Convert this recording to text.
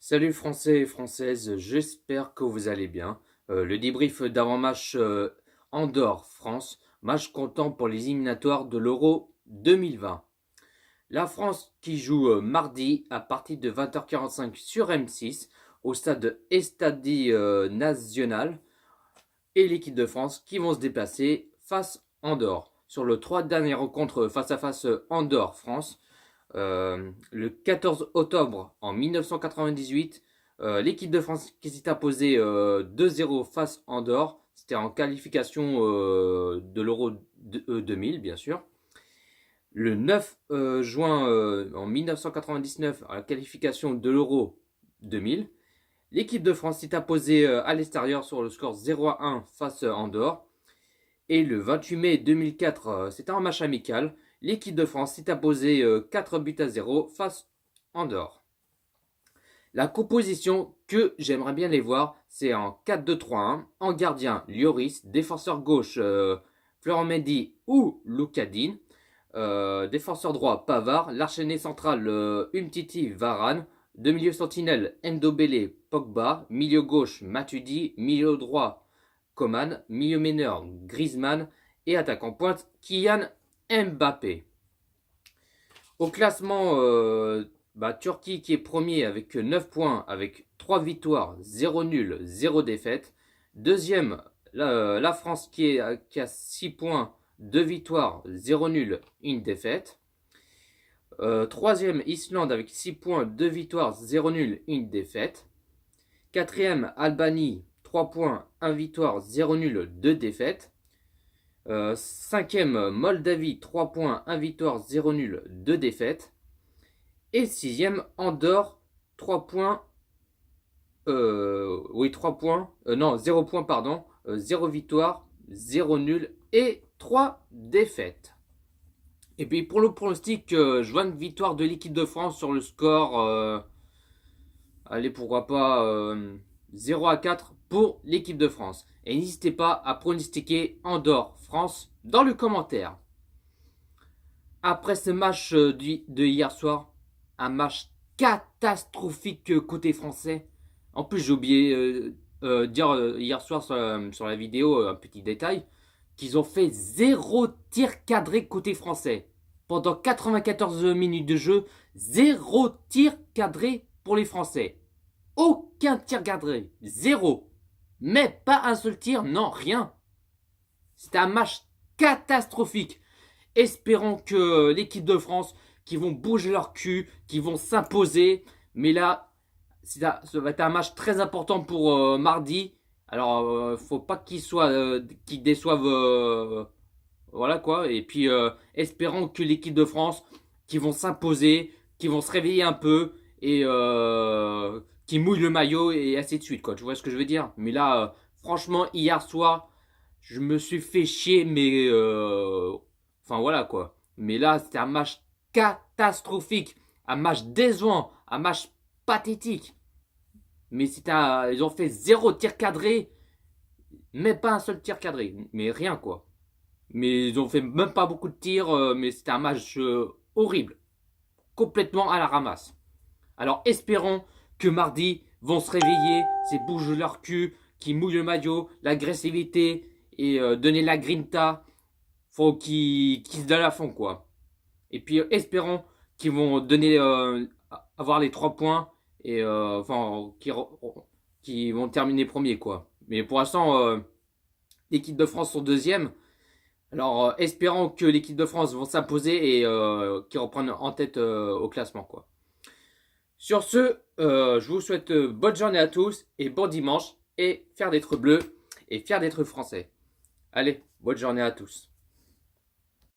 Salut Français et Françaises, j'espère que vous allez bien. Le débrief d'avant-match Andorre-France, match comptant pour les éliminatoires de l'Euro 2020. La France qui joue mardi à partir de 20h45 sur M6 au stade Estadi Nacional et l'équipe de France qui vont se déplacer face Andorre. Sur les trois dernières rencontres face à face Andorre-France, le 14 octobre en 1998, l'équipe de France qui s'est imposée 2-0 face Andorre. C'était en qualification de l'Euro 2000, bien sûr. Le 9 juin en 1999, à la qualification de l'Euro 2000, l'équipe de France s'est imposée à l'extérieur sur le score 0-1 face Andorre. Et le 28 mai 2004, c'était un match amical. L'équipe de France s'est imposée 4-0 face Andorre. La composition que j'aimerais bien les voir, c'est en 4-2-3-1. En gardien, Lloris. Défenseur gauche, Florent Mendy ou Lucadine. Défenseur droit, Pavard. L'archenné central, Umtiti, Varane. De milieu sentinelle, Ndobele, Pogba. Milieu gauche, Matuidi. Milieu droit, Coman. Milieu meneur, Griezmann. Et attaquant pointe, Kylian Mbappé. Au classement, Turquie qui est premier avec 9 points, avec 3 victoires, 0 nul, 0 défaite. Deuxième, la France qui a 6 points, 2 victoires, 0 nul, 1 défaite. Troisième, Islande avec 6 points, 2 victoires, 0 nul, 1 défaite. Quatrième, Albanie, 3 points, 1 victoire, 0 nul, 2 défaites. Cinquième, Moldavie, 3 points, 1 victoire, 0 nul, 2 défaites. Et sixième, Andorre, 3 points, 3 points, non, 0 points, pardon, 0 victoire, 0 nul et 3 défaites. Et puis pour le pronostic, je vois une victoire de l'équipe de France sur le score, allez, pourquoi pas 0-4 pour l'équipe de France. Et n'hésitez pas à pronostiquer Andorre-France dans le commentaire. Après ce match de hier soir, un match catastrophique côté français. En plus, j'ai oublié dire hier soir sur la vidéo, un petit détail, qu'ils ont fait 0 tir cadré côté français. Pendant 94 minutes de jeu, 0 tir cadré pour les Français. Aucun tir cadré. 0. Mais pas un seul tir, non, rien. C'était un match catastrophique. Espérons que l'équipe de France, qui vont bouger leur cul, qui vont s'imposer. Mais là, ça va être un match très important pour mardi. Alors, faut pas qu'ils déçoivent. Voilà quoi. Et puis, espérons que l'équipe de France, qui vont s'imposer, qui vont se réveiller un peu et qui mouillent le maillot et ainsi de suite quoi. Tu vois ce que je veux dire? Mais là, franchement, hier soir, je me suis fait chier, mais enfin voilà quoi. Mais là, c'était un match catastrophique, un match décevant, un match pathétique. Mais ils ont fait 0 tir cadré, même pas un seul tir cadré, mais rien quoi. Mais ils ont fait même pas beaucoup de tirs, mais c'était un match horrible, complètement à la ramasse. Alors espérons que mardi vont se réveiller, c'est bouger leur cul, qui mouillent le maillot, l'agressivité et donner la grinta. Faut qu'ils se donnent à fond quoi. Et puis espérons qu'ils vont donner avoir les 3 points et qui vont terminer premier quoi. Mais pour l'instant l'équipe de France sont deuxième. Alors espérons que l'équipe de France vont s'imposer et qu'ils reprennent en tête au classement quoi. Sur ce, je vous souhaite bonne journée à tous et bon dimanche et fier d'être bleu et fier d'être français. Allez, bonne journée à tous.